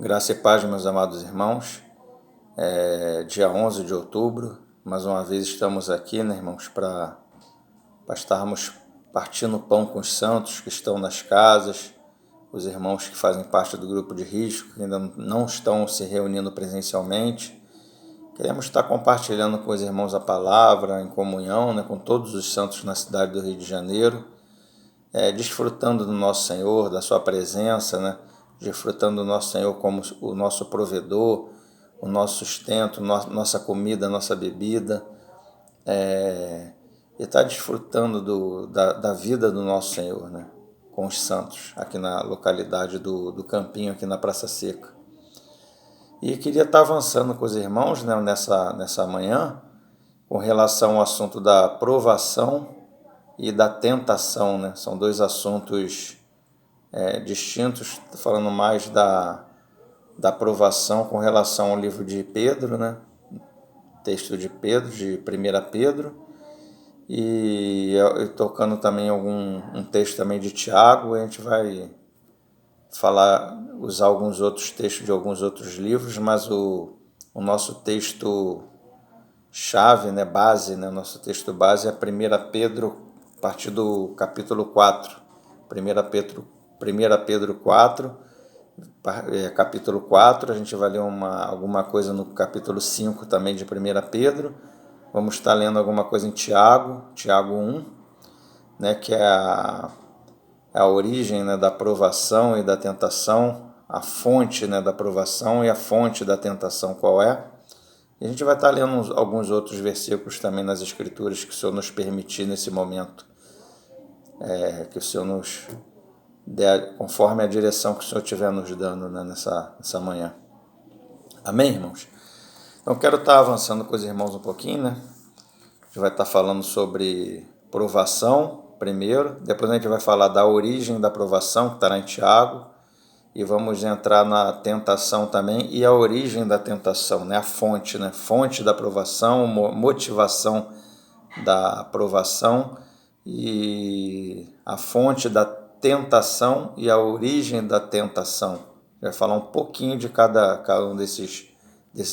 Graça e paz, meus amados irmãos. Dia 11 de outubro, mais uma vez estamos aqui, né, irmãos, para estarmos partindo o pão com os santos que estão nas casas, os irmãos que fazem parte do grupo de risco, que ainda não estão se reunindo presencialmente. Queremos estar compartilhando com os irmãos a palavra, em comunhão, né, com todos os santos na cidade do Rio de Janeiro, desfrutando do nosso Senhor, da sua presença, né, desfrutando do nosso Senhor como o nosso provedor, o nosso sustento, nossa comida, nossa bebida, e estar desfrutando da vida do nosso Senhor, né, com os santos, aqui na localidade do Campinho, aqui na Praça Seca. E queria estar avançando com os irmãos, né, nessa manhã, com relação ao assunto da provação e da tentação, né? São dois assuntos distintos, falando mais da provação com relação ao livro de Pedro, né? Texto de Pedro, de 1 Pedro, e tocando também um texto também de Tiago. A gente vai usar alguns outros textos de alguns outros livros, mas o nosso texto chave, né, base, né, nosso texto base é 1 Pedro, a partir do capítulo 4. 1 Pedro 4, capítulo 4, a gente vai ler alguma coisa no capítulo 5 também de 1 Pedro. Vamos estar lendo alguma coisa em Tiago 1, né, que é a origem, né, da provação e da tentação, a fonte, né, da provação e a fonte da tentação qual é. E a gente vai estar lendo alguns outros versículos também nas Escrituras que o Senhor nos permitir nesse momento, que o Senhor nos dê conforme a direção que o Senhor estiver nos dando, né, nessa manhã. Amém, irmãos? Então, quero estar avançando com os irmãos um pouquinho, né? A gente vai estar falando sobre provação primeiro, depois a gente vai falar da origem da provação, que estará em Tiago, e vamos entrar na tentação também e a origem da tentação, né? A fonte, né? Fonte da provação, motivação da provação e a fonte da tentação e a origem da tentação. Vai falar um pouquinho de cada um desses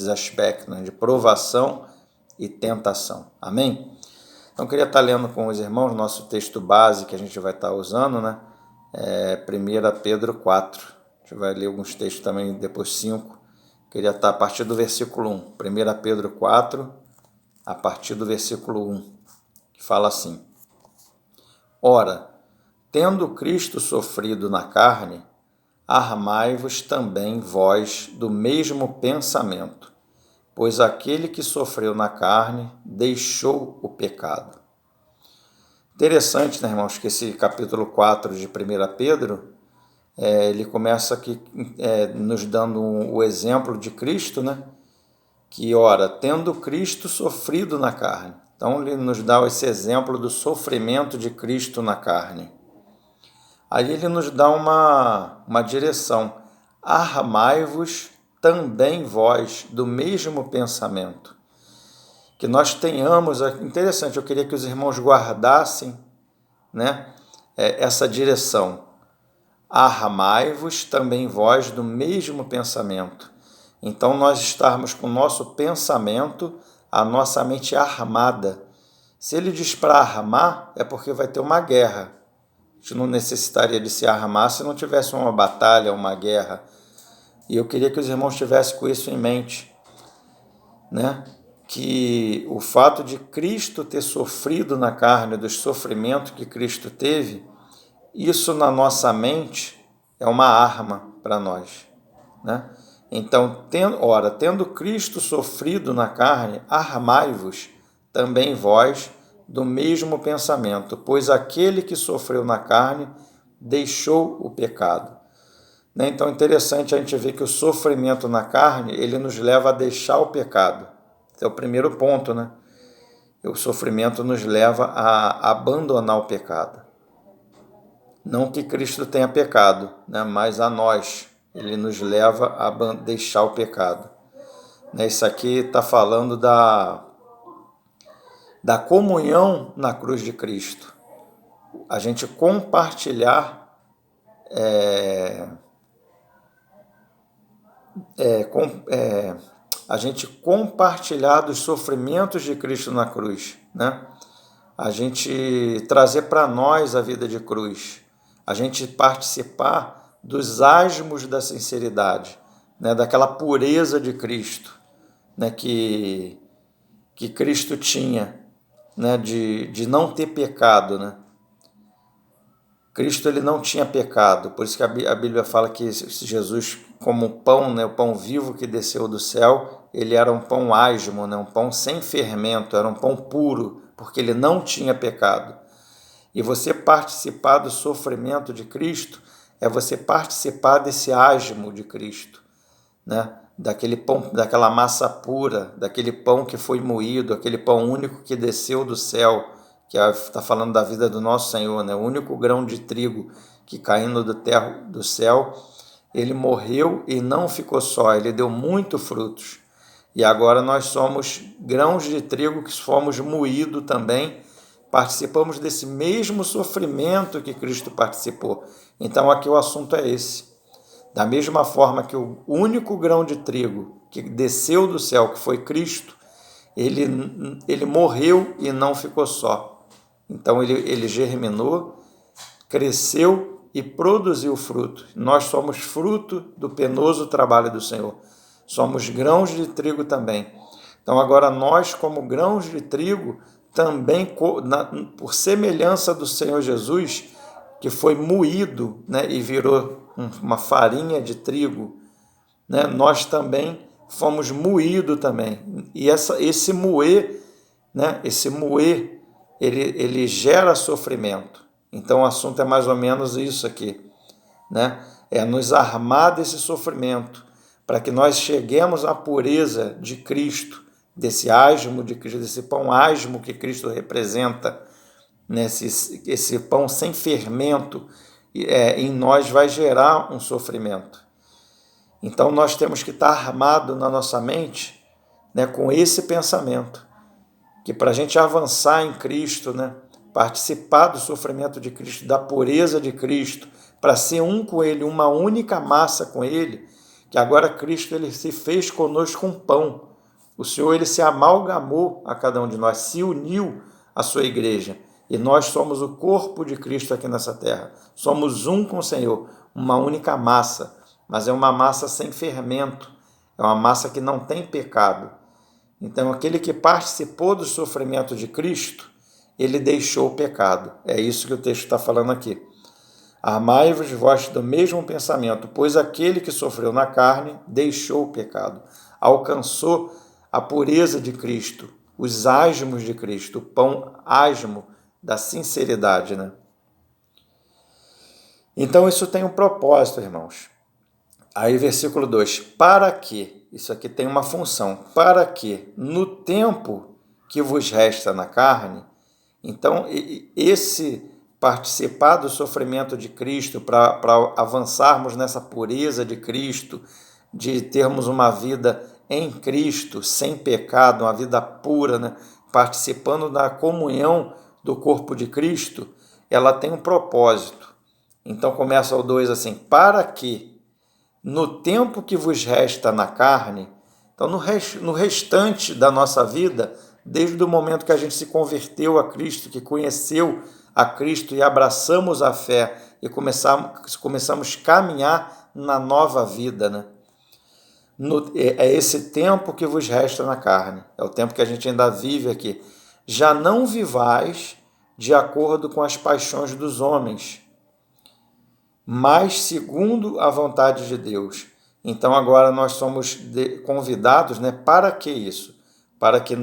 aspectos, né? De provação e tentação. Amém? Então, eu queria estar lendo com os irmãos nosso texto base que a gente vai estar usando, né? 1 Pedro 4. A gente vai ler alguns textos também, depois 5. Queria estar a partir do versículo 1. 1 Pedro 4, a partir do versículo 1, que fala assim: Ora, tendo Cristo sofrido na carne, armai-vos também vós do mesmo pensamento, pois aquele que sofreu na carne deixou o pecado. Interessante, né, irmãos, que esse capítulo 4 de 1 Pedro, ele começa aqui nos dando o exemplo de Cristo, né? Que, ora, tendo Cristo sofrido na carne. Então, ele nos dá esse exemplo do sofrimento de Cristo na carne. Aí ele nos dá uma direção. Armai-vos também vós do mesmo pensamento. Que nós tenhamos, interessante, eu queria que os irmãos guardassem, né, essa direção. Armai-vos também vós do mesmo pensamento. Então, nós estarmos com o nosso pensamento, a nossa mente armada. Se ele diz para armar, é porque vai ter uma guerra. A gente não necessitaria de se armar se não tivesse uma batalha, uma guerra. E eu queria que os irmãos tivessem com isso em mente, né? Que o fato de Cristo ter sofrido na carne, do sofrimento que Cristo teve, isso na nossa mente é uma arma para nós, né? Então, tendo Cristo sofrido na carne, armai-vos também vós do mesmo pensamento, pois aquele que sofreu na carne deixou o pecado. Então, é interessante a gente ver que o sofrimento na carne, ele nos leva a deixar o pecado. Esse é o primeiro ponto, né? O sofrimento nos leva a abandonar o pecado. Não que Cristo tenha pecado, né? Mas a nós. Ele nos leva a deixar o pecado. Isso aqui está falando da comunhão na cruz de Cristo. A gente compartilhar a gente compartilhar dos sofrimentos de Cristo na cruz, né? A gente trazer para nós a vida de cruz, a gente participar dos asmos da sinceridade, né? Daquela pureza de Cristo, né? Que Cristo tinha, né? De não ter pecado, né? Cristo ele não tinha pecado, por isso que a Bíblia fala que Jesus, como pão, né, o pão vivo que desceu do céu, ele era um pão asmo, né, um pão sem fermento, era um pão puro, porque ele não tinha pecado. E você participar do sofrimento de Cristo é você participar desse asmo de Cristo, né? Daquele pão, daquela massa pura, daquele pão que foi moído, aquele pão único que desceu do céu, que está falando da vida do nosso Senhor, né? O único grão de trigo que caindo do céu, ele morreu e não ficou só, ele deu muitos frutos. E agora nós somos grãos de trigo que fomos moídos também, participamos desse mesmo sofrimento que Cristo participou. Então aqui o assunto é esse. Da mesma forma que o único grão de trigo que desceu do céu, que foi Cristo, ele morreu e não ficou só. Então ele germinou, cresceu e produziu fruto. Nós somos fruto do penoso trabalho do Senhor. Somos grãos de trigo também. Então agora nós, como grãos de trigo, também por semelhança do Senhor Jesus, que foi moído, né, e virou uma farinha de trigo, né, nós também fomos moídos também. E esse moer, né, ele gera sofrimento. Então o assunto é mais ou menos isso aqui, né? É nos armar desse sofrimento, para que nós cheguemos à pureza de Cristo, desse asmo de Cristo, desse pão asmo que Cristo representa, né? Esse pão sem fermento, em nós vai gerar um sofrimento. Então nós temos que estar armado na nossa mente, né, com esse pensamento, que para a gente avançar em Cristo, né, participar do sofrimento de Cristo, da pureza de Cristo, para ser um com Ele, uma única massa com Ele, que agora Cristo ele se fez conosco um pão. O Senhor ele se amalgamou a cada um de nós, se uniu à sua igreja. E nós somos o corpo de Cristo aqui nessa terra. Somos um com o Senhor, uma única massa, mas é uma massa sem fermento, é uma massa que não tem pecado. Então, aquele que participou do sofrimento de Cristo, ele deixou o pecado. É isso que o texto está falando aqui. Armai-vos vós do mesmo pensamento, pois aquele que sofreu na carne deixou o pecado, alcançou a pureza de Cristo, os asmos de Cristo, o pão asmo da sinceridade, né? Então isso tem um propósito, irmãos. Aí versículo 2, para que, isso aqui tem uma função, para que no tempo que vos resta na carne, então esse participar do sofrimento de Cristo para avançarmos nessa pureza de Cristo, de termos uma vida em Cristo, sem pecado, uma vida pura, né? Participando da comunhão do corpo de Cristo, ela tem um propósito. Então começa o 2 assim, para que no tempo que vos resta na carne, então no restante da nossa vida, desde o momento que a gente se converteu a Cristo, que conheceu a Cristo e abraçamos a fé e começamos a caminhar na nova vida, né? É esse tempo que vos resta na carne, é o tempo que a gente ainda vive aqui. Já não vivais de acordo com as paixões dos homens, mas segundo a vontade de Deus. Então agora nós somos convidados, né, para que isso? Para que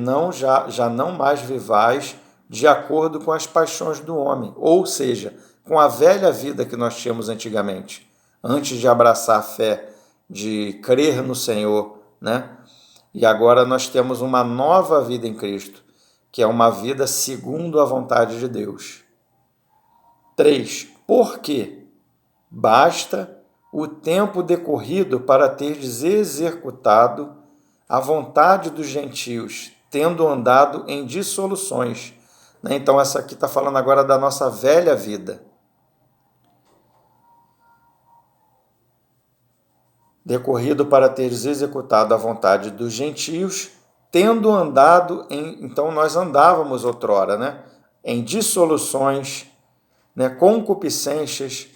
já não mais vivais de acordo com as paixões do homem, ou seja, com a velha vida que nós tínhamos antigamente, antes de abraçar a fé, de crer no Senhor, né? E agora nós temos uma nova vida em Cristo, que é uma vida segundo a vontade de Deus. 3. Por quê? Basta o tempo decorrido para teres executado a vontade dos gentios, tendo andado em dissoluções. Então, essa aqui está falando agora da nossa velha vida. decorrido para teres executado a vontade dos gentios, tendo andado em... Então nós andávamos outrora, né? Em dissoluções, né? Concupiscências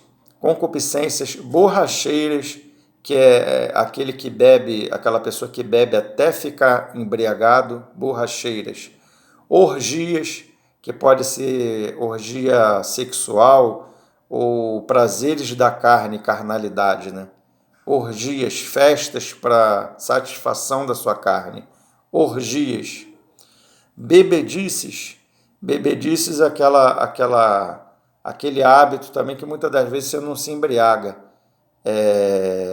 borracheiras, que é aquele que bebe, aquela pessoa que bebe até ficar embriagado, borracheiras. Orgias, que pode ser orgia sexual ou prazeres da carne, carnalidade, né? Orgias, festas para satisfação da sua carne. Orgias. Bebedices é aquele hábito também que muitas das vezes você não se embriaga,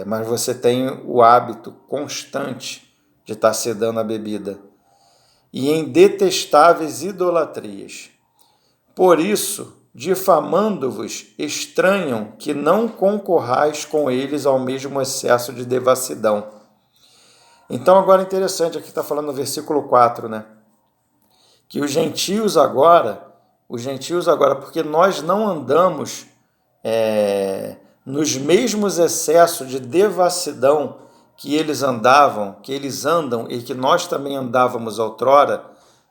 mas você tem o hábito constante de estar sedando a bebida. E em detestáveis idolatrias. Por isso, difamando-vos, estranham que não concorrais com eles ao mesmo excesso de devassidão. Então, agora interessante, aqui está falando no versículo 4, né? Que os gentios agora, porque nós não andamos nos mesmos excessos de devassidão que eles andavam, que eles andam e que nós também andávamos outrora,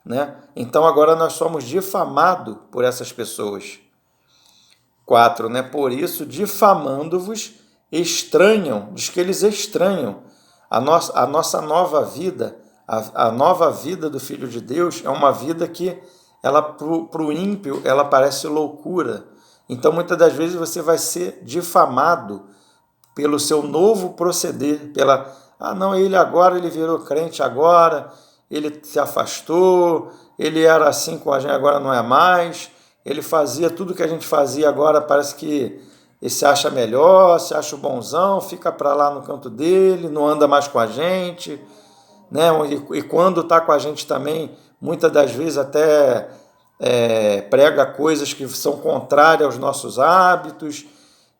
né? Então agora nós somos difamados por essas pessoas. 4, né? Por isso, difamando-vos, estranham, diz que eles estranham a nossa nova vida. A nova vida do Filho de Deus é uma vida que, ela para o ímpio, ela parece loucura. Então, muitas das vezes, você vai ser difamado pelo seu novo proceder, não, ele virou crente agora, ele se afastou, ele era assim com a gente, agora não é mais, ele fazia tudo que a gente fazia, agora parece que ele se acha melhor, se acha o bonzão, fica para lá no canto dele, não anda mais com a gente, né? E quando está com a gente também, muitas das vezes até prega coisas que são contrárias aos nossos hábitos,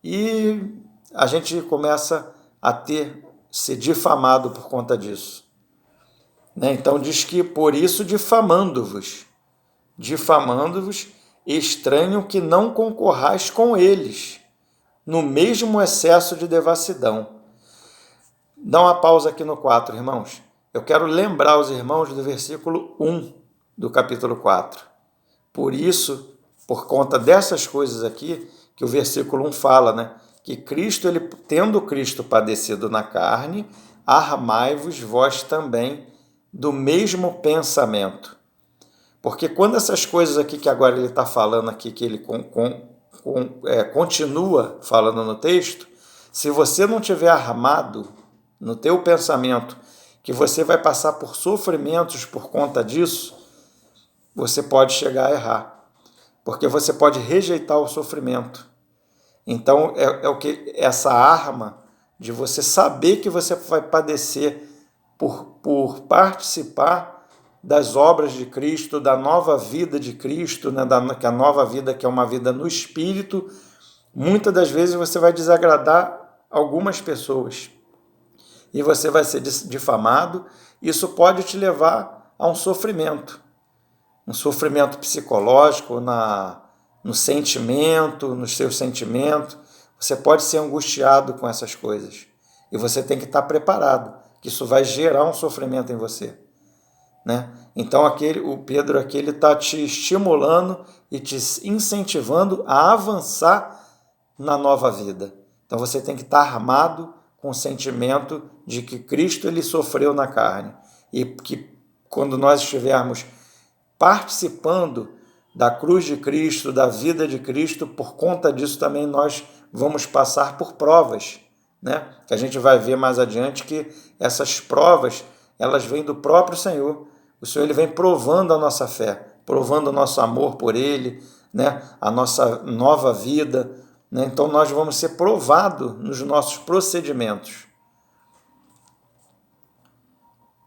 e a gente começa a ser difamado por conta disso, né? Então diz que por isso difamando-vos, estranho que não concorrais com eles no mesmo excesso de devassidão. Dá uma pausa aqui no 4, irmãos. Eu quero lembrar os irmãos do versículo 1 do capítulo 4. Por isso, por conta dessas coisas aqui, que o versículo 1 fala, né? Que Cristo, tendo Cristo padecido na carne, armai-vos vós também do mesmo pensamento. Porque quando essas coisas aqui que agora ele está falando aqui, que ele continua falando no texto, se você não tiver armado no teu pensamento que você vai passar por sofrimentos por conta disso, você pode chegar a errar, porque você pode rejeitar o sofrimento. Então, o que essa arma de você saber que você vai padecer por participar das obras de Cristo, da nova vida de Cristo, né? Que a nova vida, que é uma vida no Espírito, muitas das vezes você vai desagradar algumas pessoas e você vai ser difamado. Isso pode te levar a um sofrimento psicológico, no sentimento, nos seus sentimentos. Você pode ser angustiado com essas coisas e você tem que estar preparado, que isso vai gerar um sofrimento em você, né? Então o Pedro aqui está te estimulando e te incentivando a avançar na nova vida. Então você tem que estar armado com o sentimento de que Cristo ele sofreu na carne e que quando nós estivermos participando da cruz de Cristo, da vida de Cristo, por conta disso também nós vamos passar por provas, né? Que a gente vai ver mais adiante que essas provas, elas vêm do próprio Senhor. O Senhor ele vem provando a nossa fé, provando o nosso amor por Ele, né? A nossa nova vida, né? Então nós vamos ser provados nos nossos procedimentos.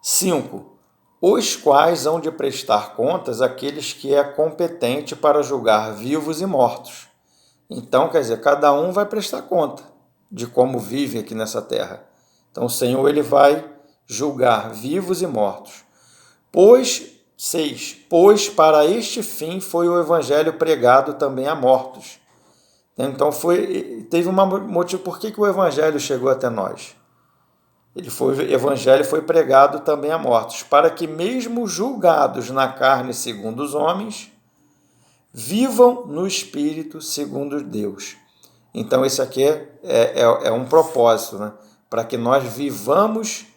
5. Os quais hão de prestar contas àqueles que é competente para julgar vivos e mortos. Então, quer dizer, cada um vai prestar conta de como vive aqui nessa terra. Então, o Senhor ele vai julgar vivos e mortos. Pois para este fim foi o evangelho pregado também a mortos. Então, teve um motivo por que o evangelho chegou até nós. O evangelho foi pregado também a mortos, para que mesmo julgados na carne segundo os homens, vivam no espírito segundo Deus. Então esse aqui é um propósito, né? Para que nós vivamos,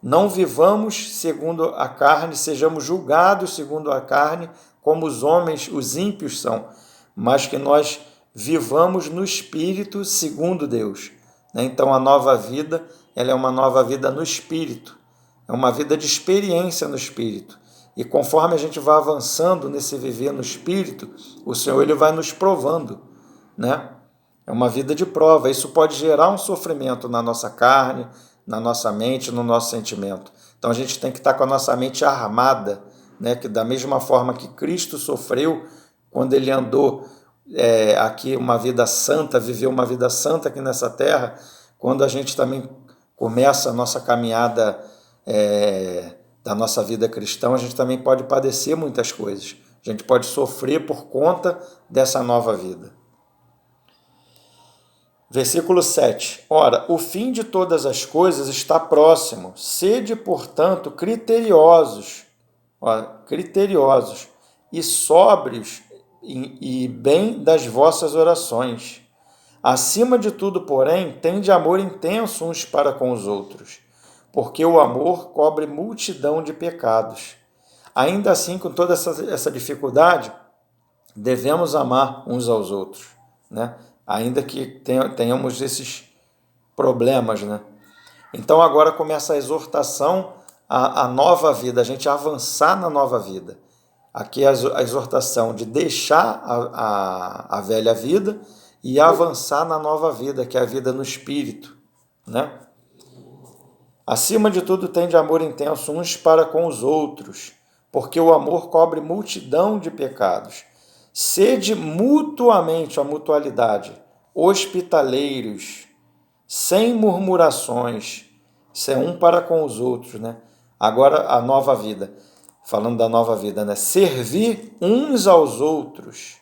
não vivamos segundo a carne, sejamos julgados segundo a carne, como os homens, os ímpios são, mas que nós vivamos no espírito segundo Deus. Então a nova vida, ela é uma nova vida no espírito, é uma vida de experiência no espírito. E conforme a gente vai avançando nesse viver no espírito, o Senhor ele vai nos provando, né? É uma vida de prova. Isso pode gerar um sofrimento na nossa carne, na nossa mente, no nosso sentimento. Então a gente tem que estar com a nossa mente armada, né? Que da mesma forma que Cristo sofreu quando ele andou aqui uma vida santa, viveu uma vida santa aqui nessa terra, quando a gente também começa a nossa caminhada da nossa vida cristã, a gente também pode padecer muitas coisas. A gente pode sofrer por conta dessa nova vida. Versículo 7. Ora, o fim de todas as coisas está próximo. Sede, portanto, criteriosos e sóbrios e bem das vossas orações. Acima de tudo, porém, tende amor intenso uns para com os outros, porque o amor cobre multidão de pecados. Ainda assim, com toda essa dificuldade, devemos amar uns aos outros, né? Ainda que tenhamos esses problemas, né? Então agora começa a exortação à nova vida, a gente avançar na nova vida. Aqui a exortação de deixar a velha vida e avançar na nova vida, que é a vida no Espírito, né? Acima de tudo, tende amor intenso uns para com os outros, porque o amor cobre multidão de pecados. Sede mutuamente, a mutualidade, hospitaleiros, sem murmurações. Isso é um para com os outros, né? Agora a nova vida, falando da nova vida, né? Servir uns aos outros.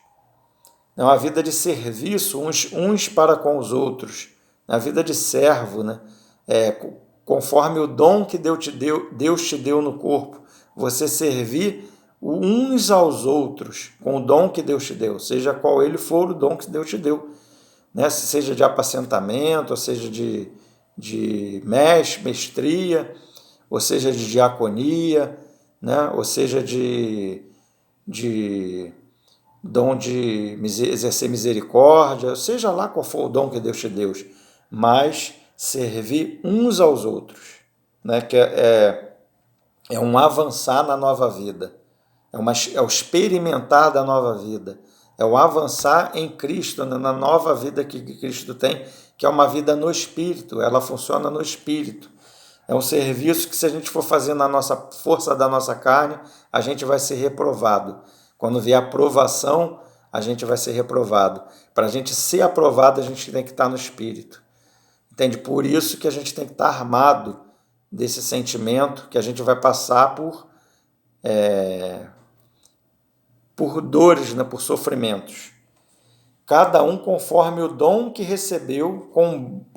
É uma vida de serviço, uns para com os outros. É uma vida de servo, né? Conforme o dom que Deus te deu no corpo, você servir uns aos outros com o dom que Deus te deu, seja qual ele for o dom que Deus te deu, né? Seja de apacentamento, ou seja de mestria, ou seja de diaconia, né? Ou seja de dom de exercer misericórdia, seja lá qual for o dom que Deus te deu, mas servir uns aos outros, né? Que é um avançar na nova vida, é o experimentar da nova vida, é o avançar em Cristo, na nova vida que Cristo tem, que é uma vida no Espírito, ela funciona no Espírito. É um serviço que, se a gente for fazer na nossa força da nossa carne, a gente vai ser reprovado. Quando vier a aprovação, a gente vai ser reprovado. Para a gente ser aprovado, a gente tem que estar no Espírito. Entende? Por isso que a gente tem que estar armado desse sentimento, que a gente vai passar por dores, né? Por sofrimentos. Cada um conforme o dom que recebeu,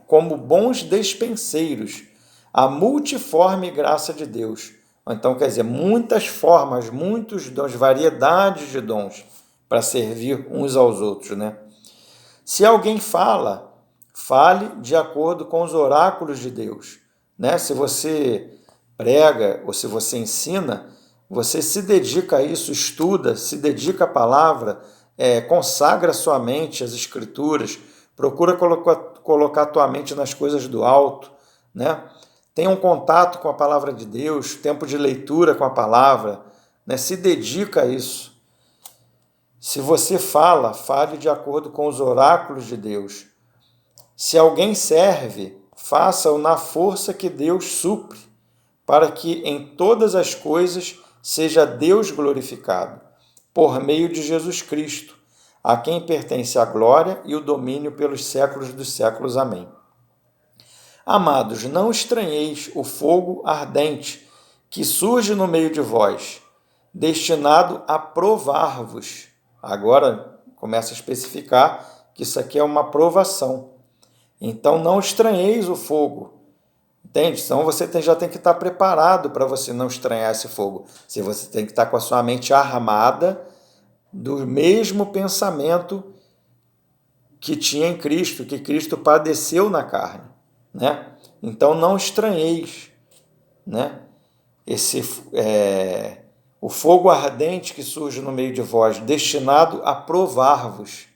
como bons despenseiros, a multiforme graça de Deus. Então, quer dizer, muitas formas, muitos dons, variedades de dons para servir uns aos outros, né? Se alguém fale de acordo com os oráculos de Deus, né? Se você prega ou se você ensina, você se dedica a isso, estuda, se dedica à palavra, consagra sua mente às escrituras, procura colocar tua mente nas coisas do alto, né? Tenha um contato com a palavra de Deus, tempo de leitura com a palavra, né? Se dedica a isso. Se você fale de acordo com os oráculos de Deus. Se alguém serve, faça-o na força que Deus supre, para que em todas as coisas seja Deus glorificado, por meio de Jesus Cristo, a quem pertence a glória e o domínio pelos séculos dos séculos. Amém. Amados, não estranheis o fogo ardente que surge no meio de vós, destinado a provar-vos. Agora começa a especificar que isso aqui é uma provação. Então não estranheis o fogo. Entende? Então você já tem que estar preparado para você não estranhar esse fogo. Você tem que estar com a sua mente armada do mesmo pensamento que tinha em Cristo, que Cristo padeceu na carne, né? Então não estranheis, né? O fogo ardente que surge no meio de vós, destinado a provar-vos,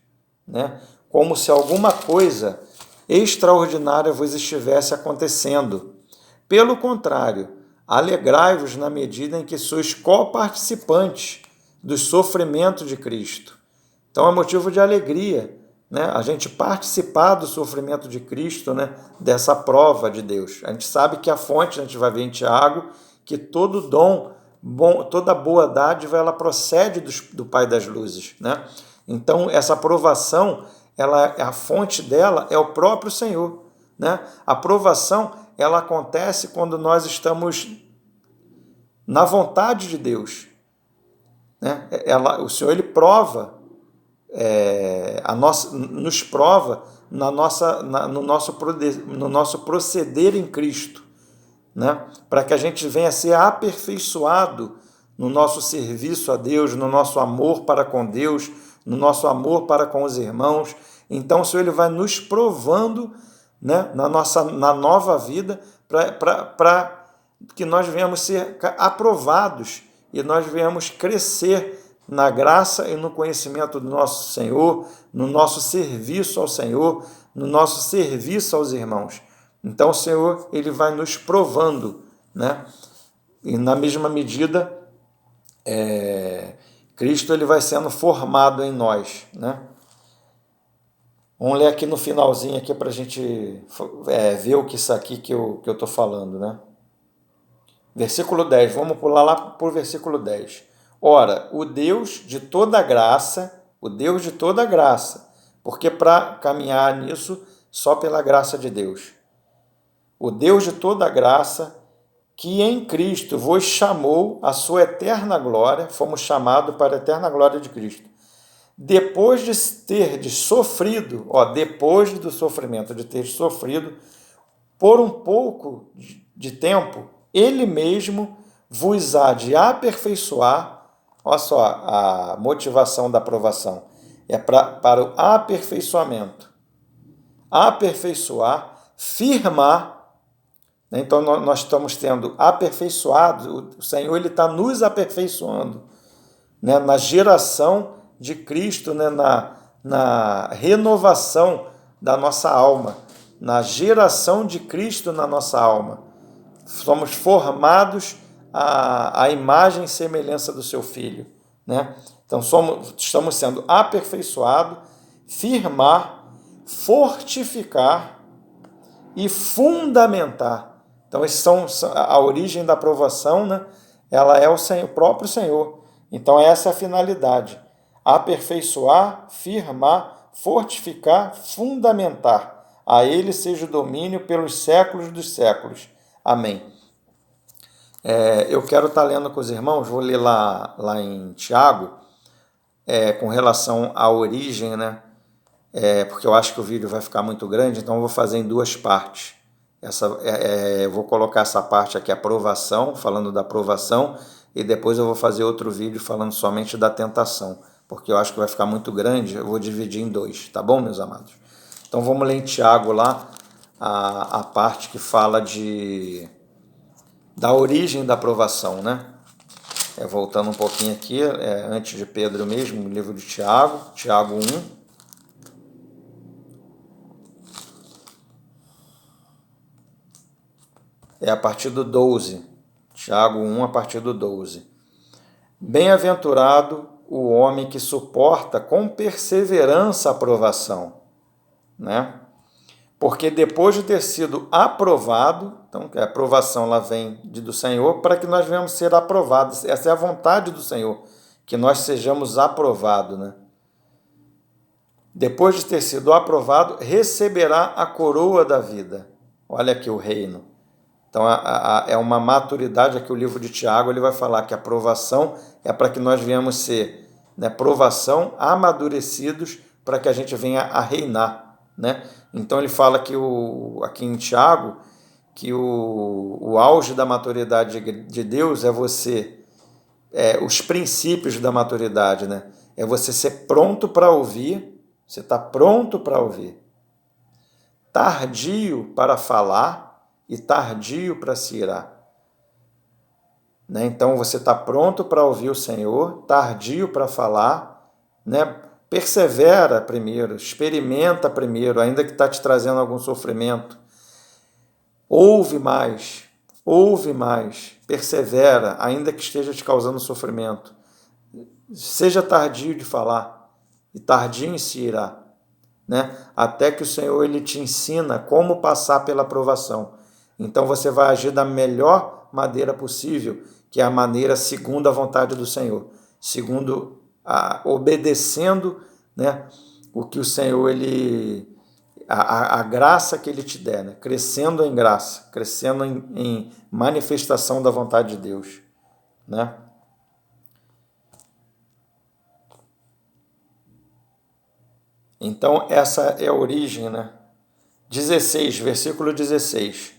né? Como se alguma coisa extraordinária vos estivesse acontecendo. Pelo contrário, alegrai-vos na medida em que sois coparticipantes dos sofrimentos de Cristo. Então é motivo de alegria, né? A gente participar do sofrimento de Cristo, né? Dessa prova de Deus. A gente sabe que a fonte, a gente vai ver em Tiago, que todo dom, toda boa dádiva, ela procede do Pai das luzes, né? Então essa provação, a fonte dela é o próprio Senhor, né? A provação, ela acontece quando nós estamos na vontade de Deus, né? O Senhor, ele prova, nos prova no nosso proceder em Cristo, né? Para que a gente venha a ser aperfeiçoado no nosso serviço a Deus, no nosso amor para com Deus, no nosso amor para com os irmãos. Então o Senhor, ele vai nos provando, né, na nova vida, para que nós venhamos ser aprovados e nós venhamos crescer na graça e no conhecimento do nosso Senhor, no nosso serviço ao Senhor, no nosso serviço aos irmãos. Então o Senhor, ele vai nos provando, né? E na mesma medida, Cristo, ele vai sendo formado em nós, né? Vamos ler aqui no finalzinho aqui para a gente ver o que isso aqui que eu estou falando, né? Versículo 10, vamos pular lá para o versículo 10. Ora, o Deus de toda graça, porque para caminhar nisso, só pela graça de Deus. O Deus de toda graça, que em Cristo vos chamou à sua eterna glória, fomos chamados para a eterna glória de Cristo. Depois de ter sofrido, depois do sofrimento, de ter sofrido, por um pouco de tempo, ele mesmo vos há de aperfeiçoar. Olha só a motivação da aprovação. É para o aperfeiçoamento. Aperfeiçoar, firmar. Então nós estamos tendo aperfeiçoado, o Senhor, ele está nos aperfeiçoando, né, na geração de Cristo, né, na renovação da nossa alma, na geração de Cristo na nossa alma. Somos formados à imagem e semelhança do seu Filho, né? Então estamos sendo aperfeiçoados, firmar, fortificar e fundamentar. Então, a origem da aprovação, né? Ela é o próprio Senhor. Então, essa é a finalidade. Aperfeiçoar, firmar, fortificar, fundamentar. A Ele seja o domínio pelos séculos dos séculos. Amém. Eu quero estar lendo com os irmãos, vou ler lá em Tiago, com relação à origem, né? Porque eu acho que o vídeo vai ficar muito grande, então eu vou fazer em duas partes. Eu vou colocar essa parte aqui, a aprovação, falando da aprovação, e depois eu vou fazer outro vídeo falando somente da tentação, porque eu acho que vai ficar muito grande, eu vou dividir em dois, tá bom, meus amados? Então vamos ler em Tiago lá, a parte que fala da origem da aprovação, né? Voltando um pouquinho aqui, antes de Pedro mesmo, no livro de Tiago, Tiago 1. A partir do 12, Tiago 1, a partir do 12. Bem-aventurado o homem que suporta com perseverança a aprovação, né? Porque depois de ter sido aprovado, então a aprovação ela vem do Senhor para que nós venhamos ser aprovados. Essa é a vontade do Senhor, que nós sejamos aprovados, né? Depois de ter sido aprovado, receberá a coroa da vida. Olha aqui o reino. Então, é uma maturidade, aqui o livro de Tiago, ele vai falar que a aprovação é para que nós venhamos ser, né, provação, amadurecidos, para que a gente venha a reinar, né? Então, ele fala que aqui em Tiago, que o auge da maturidade de Deus é você, os princípios da maturidade, né? É você ser pronto para ouvir, você está pronto para ouvir, tardio para falar e tardio para se irar. Né? Então você está pronto para ouvir o Senhor, tardio para falar, né? Persevera primeiro, experimenta primeiro, ainda que está te trazendo algum sofrimento. Ouve mais, persevera, ainda que esteja te causando sofrimento. Seja tardio de falar e tardio em se irar, né? Até que o Senhor ele te ensina como passar pela provação. Então você vai agir da melhor maneira possível, que é a maneira segundo a vontade do Senhor, segundo obedecendo, né, o que o Senhor a graça que ele te der, né? Crescendo em graça, crescendo em manifestação da vontade de Deus, né? Então essa é a origem, né? 16, versículo 16.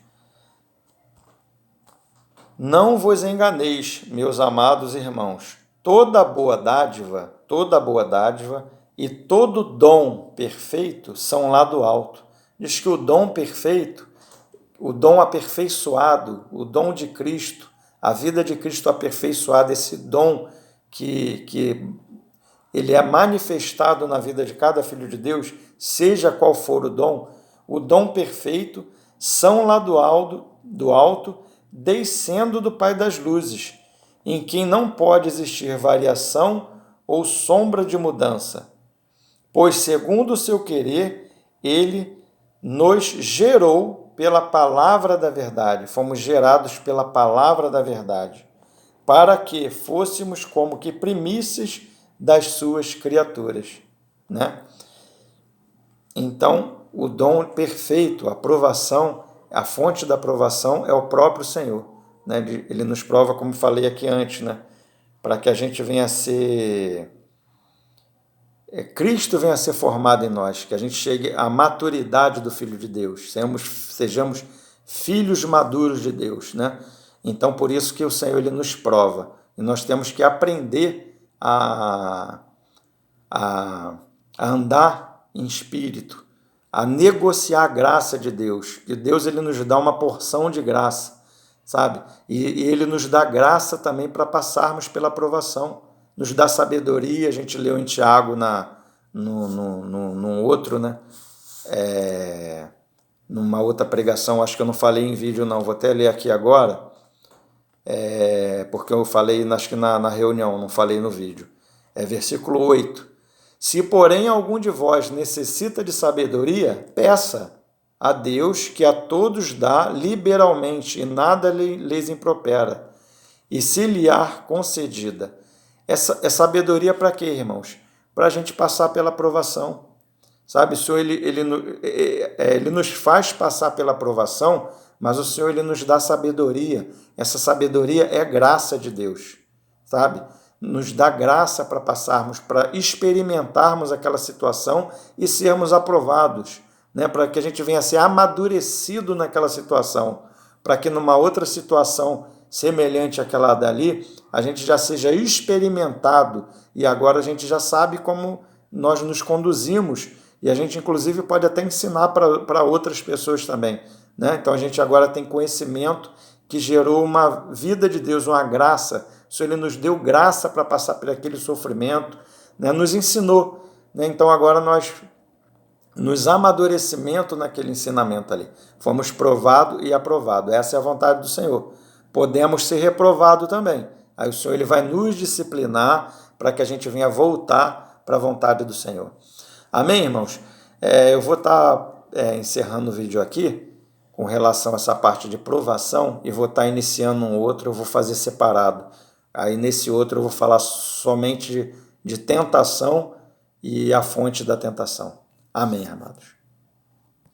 Não vos enganeis, meus amados irmãos, toda boa dádiva e todo dom perfeito são lá do alto. Diz que o dom perfeito, o dom aperfeiçoado, o dom de Cristo, a vida de Cristo aperfeiçoada, esse dom que ele é manifestado na vida de cada filho de Deus, seja qual for o dom perfeito, são lá do alto, descendo do Pai das luzes, em quem não pode existir variação ou sombra de mudança. Pois, segundo o seu querer, ele nos gerou pela palavra da verdade, fomos gerados pela palavra da verdade, para que fôssemos como que primícias das suas criaturas, né? Então, o dom perfeito, a aprovação, a fonte da aprovação é o próprio Senhor, né? Ele nos prova, como falei aqui antes, né? Para que a gente venha a ser... Cristo venha a ser formado em nós, que a gente chegue à maturidade do Filho de Deus, sejamos filhos maduros de Deus, né? Então, por isso que o Senhor ele nos prova, e nós temos que aprender a andar em espírito, a negociar a graça de Deus, que Deus ele nos dá uma porção de graça, sabe? E ele nos dá graça também para passarmos pela aprovação, nos dá sabedoria. A gente leu em Tiago num outro, né? Numa outra pregação, acho que eu não falei em vídeo não, vou até ler aqui agora, porque eu falei acho que na reunião, não falei no vídeo. Versículo 8. Se, porém, algum de vós necessita de sabedoria, peça a Deus, que a todos dá liberalmente, e nada lhes impropera, e se lhe há concedida. É sabedoria para quê, irmãos? Para a gente passar pela provação. Sabe, o Senhor ele nos faz passar pela provação, mas o Senhor ele nos dá sabedoria. Essa sabedoria é graça de Deus, sabe? Nos dá graça para passarmos, para experimentarmos aquela situação e sermos aprovados, né? Para que a gente venha a ser amadurecido naquela situação, para que numa outra situação semelhante àquela dali, a gente já seja experimentado e agora a gente já sabe como nós nos conduzimos e a gente inclusive pode até ensinar para outras pessoas também, né? Então a gente agora tem conhecimento que gerou uma vida de Deus, uma graça. O Senhor ele nos deu graça para passar por aquele sofrimento, né? Nos ensinou, né? Então agora nós, nos amadurecimento naquele ensinamento ali, fomos provado e aprovado. Essa é a vontade do Senhor. Podemos ser reprovado também. Aí o Senhor ele vai nos disciplinar para que a gente venha voltar para a vontade do Senhor. Amém, irmãos? Eu vou estar encerrando o vídeo aqui com relação a essa parte de provação e vou estar iniciando um outro, eu vou fazer separado. Aí nesse outro eu vou falar somente de tentação e a fonte da tentação. Amém, amados.